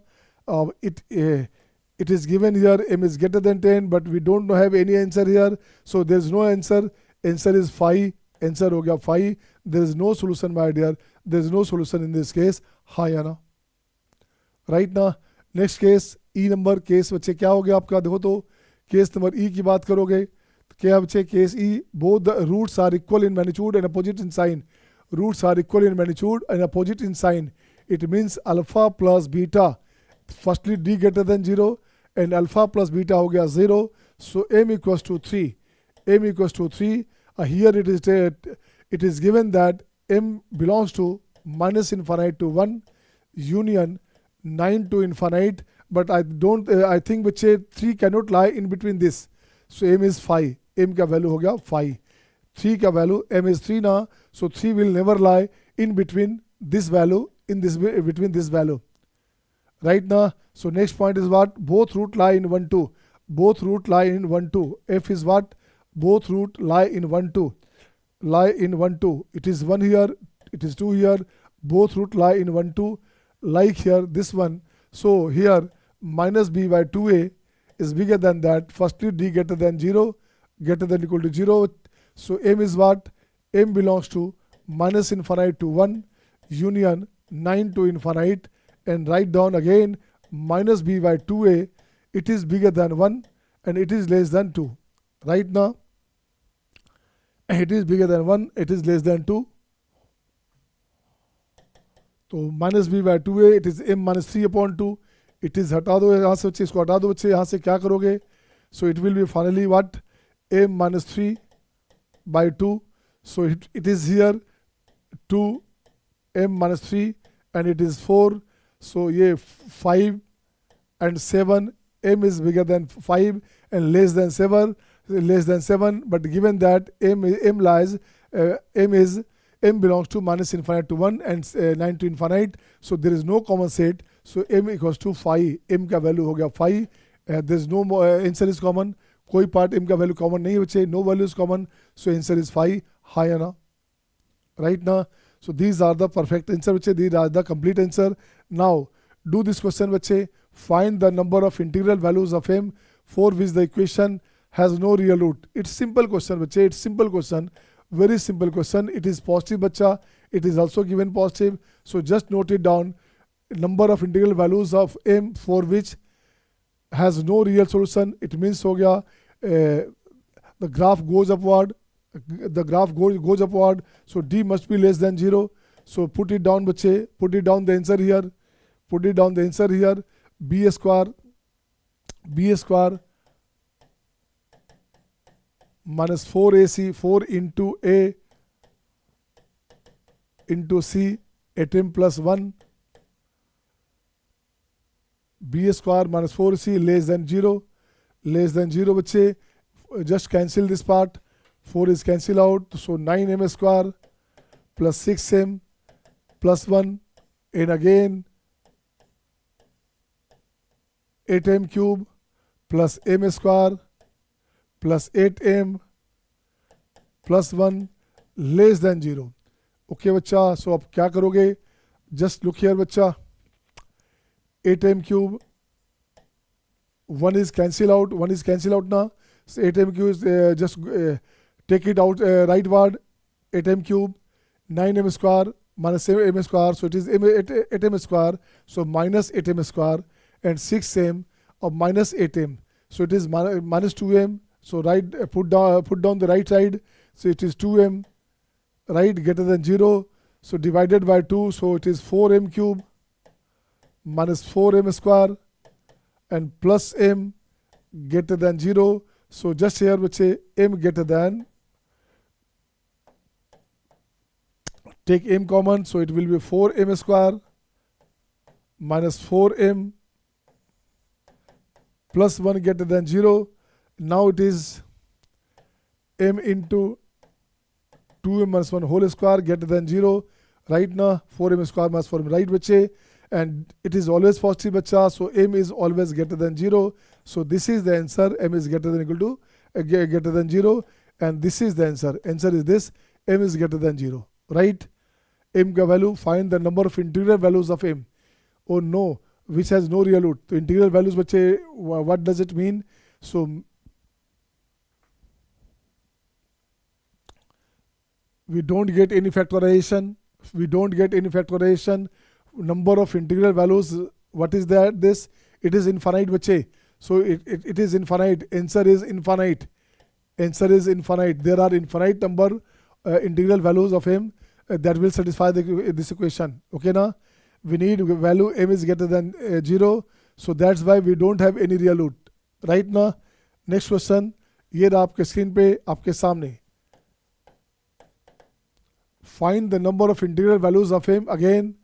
it is given here m is greater than 10, but we don't have any answer here. So there is no answer. Answer is 5. Answer हो गया 5. There is no solution my dear, there is no solution in this case. हाँ या ना, right ना. Next case e number case बच्चे क्या हो गया आपका, देखो तो केस नंबर ई की बात करोगे तो क्या बच्चे case e, both the roots are equal in magnitude and opposite in sign. Roots are equal in magnitude and opposite in sign. It means alpha plus beta, firstly d greater than 0 and alpha plus beta हो गया 0. सो m equals to 3. m equals to 3. Here it is given that m belongs to minus infinite to 1 union 9 to infinite, but I think बच्चे 3 cannot lie in between this. So m is 5. m का वैल्यू हो गया 5. 3 का value m is 3 ना, so 3 will never lie in between this value, between this value. Right now, so next point is what? Both root lie in 1 2. Both root lie in 1 2. F is what? Both root lie in 1 2. Lie in 1 2. It is 1 here, it is 2 here. Both root lie in 1 2. Like here, this one. So here minus b by 2a is bigger than that. Firstly d greater than 0, greater than equal to 0. So m is what? M belongs to minus infinite to 1 union 9 to infinite. And write down again minus b by 2a, it is bigger than 1 and it is less than 2. Right now, it is bigger than 1, it is less than 2. तो minus b by 2a, it is m minus 3 upon 2. It is हटा दो यहाँ से बच्चे, इसको हटा दो बच्चे, यहाँ से क्या करोगे? So it will be finally what? m minus 3 by 2. So it is here 2 m minus 3 and it is 4. So ये 5 and 7, m is bigger than 5 and less than 7, but given that m lies, m belongs to minus infinite to 1 and 9 to infinite, so there is no common set, so m equals to 5. m का वैल्यू हो गया 5. There is no answer is common, कोई part m का value common नहीं बचे, no value is common, so answer is 5. हाँ या ना, right ना. So these are the perfect answer बच्चे, these are the complete answer. Now do this question बच्चे, find the number of integral values of m for which the equation has no real root. It's simple question बच्चे, it's simple question, very simple question. It is positive बच्चा, it is also given positive, so just note it down. Number of integral values of m for which has no real solution. It means हो गया the graph goes upward, so d must be less than 0. So put it down बच्चे, put it down the answer here, b square minus 4ac, 4 into a into c, 8m plus 1, b square minus 4c less than 0 बच्चे, just cancel this part, 4 is cancel out, so 9m square plus 6m plus 1 and again 8m cube plus m square plus 8m plus 1 less than 0. Okay बच्चा, so अब क्या करोगे? Just look here बच्चा, 8m cube, 1 is cancel out now. So 8m cube is just take it out rightward, 8m cube, 9m square minus m square, so it is 8m square, so minus 8m square and 6m or minus 8m, so it is minus 2m. So put down the right side, so it is 2m, right, greater than 0, so divided by 2, so it is 4m cube minus 4m square and plus m greater than 0. So just here we say m greater than, take m common, so it will be 4m square minus 4m plus 1 greater than 0. Now it is m into 2m minus 1 whole square greater than 0. Right now 4m square minus 4m, right बच्चे, and it is always positive बच्चा, so m is always greater than 0. So this is the answer, m is greater than equal to greater than 0, and this is the answer. Answer is this, m is greater than 0, right? m का value, find the number of integral values of m. Oh no, which has no real root. So integral values बच्चे, what does it mean? So we don't get any factorization, number of integral values, what is that? This, it is infinite बच्चे, so it is infinite, answer is infinite, there are infinite number integral values of m that will satisfy this equation. Okay na, we need value m is greater than 0, so that's why we don't have any real root, right na. Next question, ये रहा आपके screen पे आपके सामने. Find the number of integral values of m, again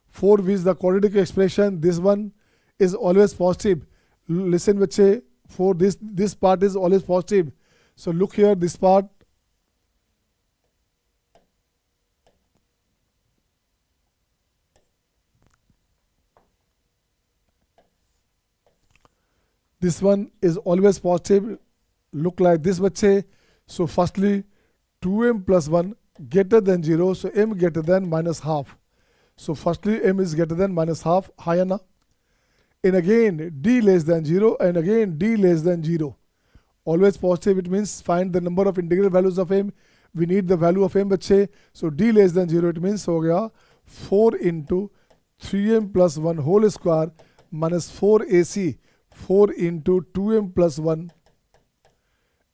for which the quadratic expression, this one is always positive. Listen बच्चे, for this part is always positive. So look here, this part, this one is always positive. Look like this बच्चे. So firstly 2m plus 1 greater than 0, so m greater than minus half. So firstly m is greater than minus half, higher na. And again d less than 0, and again d less than 0. Always positive, it means find the number of integral values of m. We need the value of m बच्चे. So d less than 0, it means हो गया 4 into 3m plus 1 whole square minus 4ac, 4 into 2m plus 1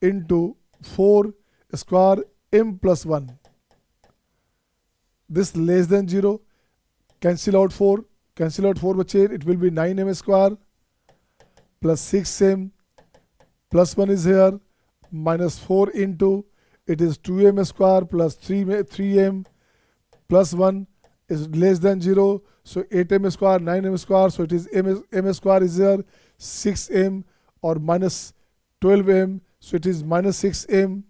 into 4 square m plus 1. This less than 0, cancel out 4 बच्चे, it will be 9m square plus 6m plus 1 is here minus 4 into, it is 2m square plus 3m plus 1 is less than 0, so 8m square, 9m square, so it is m square is here, 6m or minus 12m, so it is minus 6m,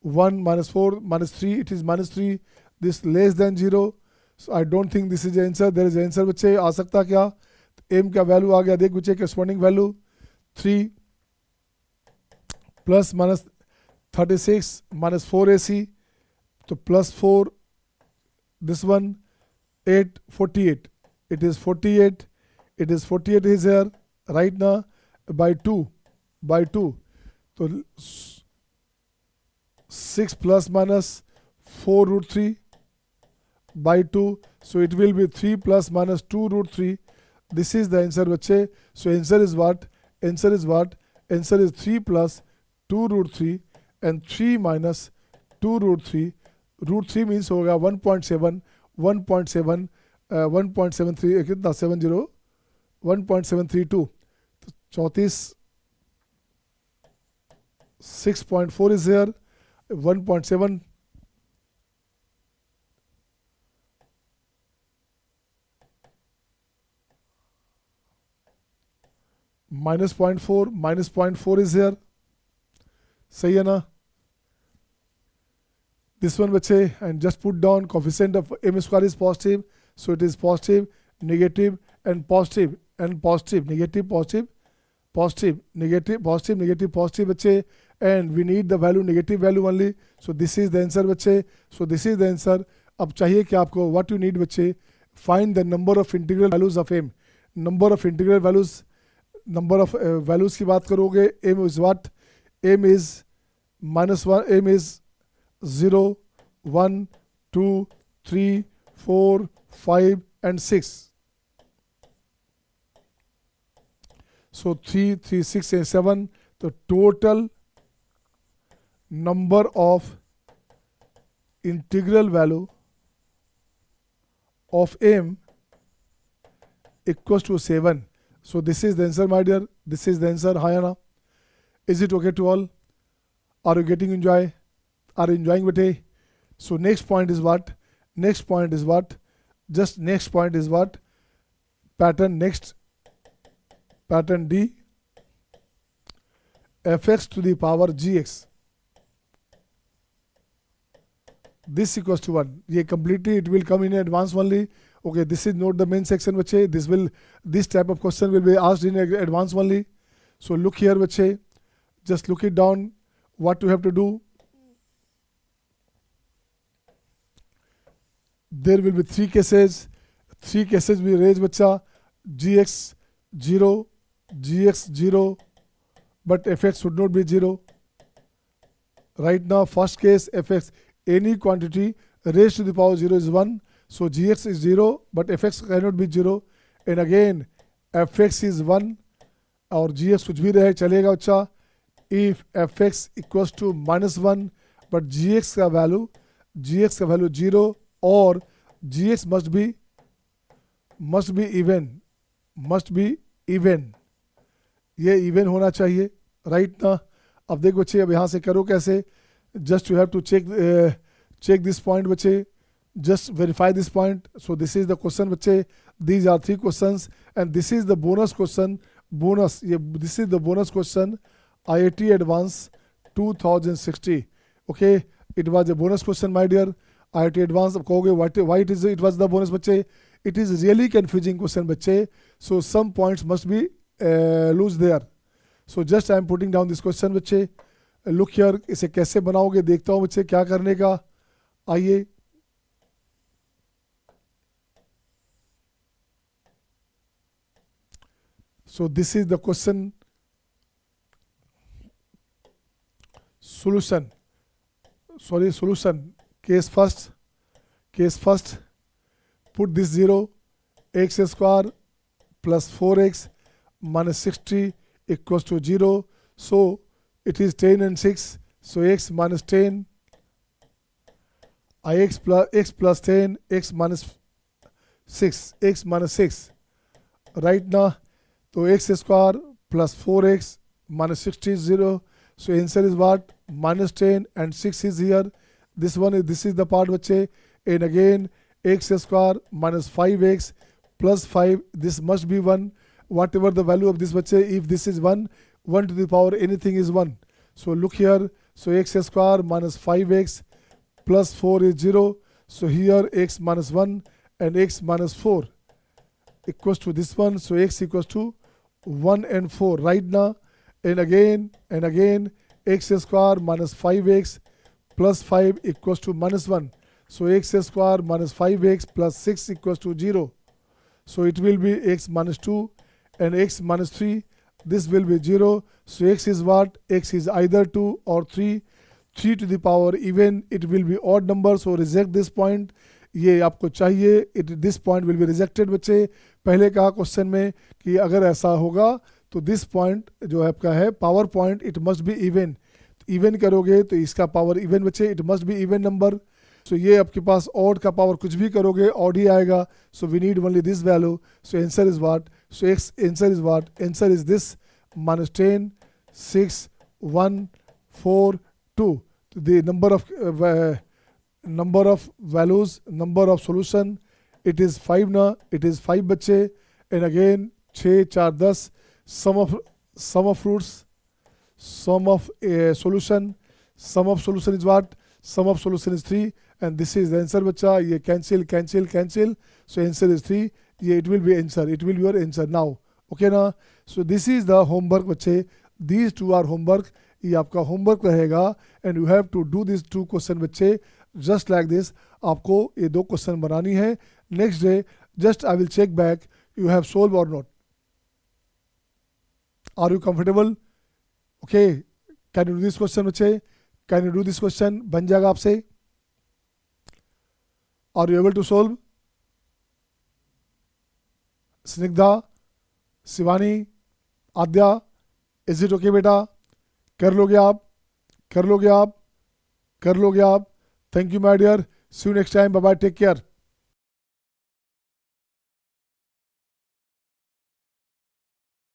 1 minus 4 minus 3, it is minus 3, this less than 0. So I don't think this is the answer. There is the answer बच्चे. आ सकता क्या? m का वैल्यू आ गया, देख बच्चे corresponding value 3 plus minus 36 minus 4ac, तो plus 4, this one 8, 48, it is 48 is here right now by 2, so 6 plus minus 4 root 3 by 2, so it will be 3 plus minus 2 root 3. This is the answer बच्चे. So answer is what? Answer is 3 plus 2 root 3 and 3 minus 2 root 3. Root 3 means होगा 1.7 1.73 कितना 70 1.732, तो 34 6.4 is here, 1.7 minus 0.4 is here. सही है ना. This one बच्चे, and just put down coefficient of m square is positive, so it is positive, negative and positive, negative, positive, negative, positive बच्चे, and we need the value negative value only. So this is the answer बच्चे. So this is the answer. अब चाहिए क्या आपको? What you need बच्चे? Find the number of integral values of m. Number of integral values, number of values की बात करोगे, m is what? M is minus 1, m is 0, 1, 2, 3, 4, 5 and 6. So 3, 6 and 7. The total number of integral value of m equals to 7. So this is the answer, my dear. This is the answer. Hayana. Is it okay to all? Are you getting enjoy? Are you enjoying bete? So next point is what? Next point is what? Just next point is what? Pattern next. Pattern D. Fx to the power gx. This equals to 1. Yeah, completely it will come in advance only. Okay, this is not the main section bache. This type of question will be asked in advance only. So look here bache. Just look it down. What you have to do. There will be 3 cases. 3 cases we raise bacha. Gx 0, gx 0, but fx should not be 0. Right now, first case fx any quantity raised to the power 0 is 1. So gx is 0, but fx cannot be 0. And again fx is 1 और gx कुछ भी रहे चलेगा अच्छा. If fx equals to -1 but gx का value 0 और gx must be even. ये even होना चाहिए, राइट ना. अब देखो बच्चे, अब यहाँ से करो कैसे. Just you have to check this point बच्चे, just verify this point. So this is the question बच्चे. These are 3 questions and this is the bonus question. This is the bonus question IIT advance 2060. Okay, it was a bonus question my dear. IIT advance. अब कहोगे why it was the bonus बच्चे. It is really confusing question बच्चे. So some points must be lose their. So just I am putting down this question बच्चे. Look here, इसे कैसे बनाओगे देखता हूँ बच्चे क्या करने का. आइए, सो this is the question solution. Case first, put this 0, x square plus 4x minus 60 equals to 0. So it is 10 and 6. So x minus 10, x plus 10, x minus 6. Right now, so x square plus 4x minus 60 is 0. So answer is what? Minus 10 and 6 is here. This is the part bache. And again x square minus 5x plus 5, this must be 1. Whatever the value of this bache, if this is 1 to the power anything is 1. So look here. So x square minus 5x plus 4 is 0. So here x minus 1 and x minus 4 equals to this one. So x equals to 1 and 4 right now. And again x square minus 5x plus 5 equals to minus 1. So x square minus 5x plus 6 equals to 0. So it will be x minus 2 and x minus 3. This will be 0. So x is what? X is either 2 or 3. 3 to the power even, it will be odd number. So reject this point. ये आपको चाहिए. This point will be rejected बच्चे. पहले कहा question में कि अगर ऐसा होगा तो दिस पॉइंट जो आपका है power point, it must be even. Even करोगे तो इसका पावर इवन बचे, it must be even number. सो ये आपके पास ऑड का पावर कुछ भी करोगे ऑड ही आएगा. So we need only this value. So answer is what? So x answer is what? Answer is this minus 10, 6, 1, 4, 2. The number of values, number of solution, it is 5 na. It is 5 बच्चे. And again 6, 4, 10. Sum of roots, sum of solution. Sum of solution is what? Sum of solution is 3. And this is the answer बच्चा. ये cancel. So answer is 3. ये it will be answer. It will be your answer now. Okay ना. So this is the homework बच्चे. These two are homework. ये आपका homework रहेगा. And you have to do these 2 question बच्चे. Just like this. आपको ये 2 question बनानी है. Next day, just I will check back. You have solved or not. Are you comfortable? Okay. Can you do this question बच्चे? Can you do this question? बन जाएगा आपसे. Are you able to solve? Snigdha, Shivani, Aadya, is it okay बेटा? कर लोगे आप? Thank you my dear. See you next time. Bye bye. Take care.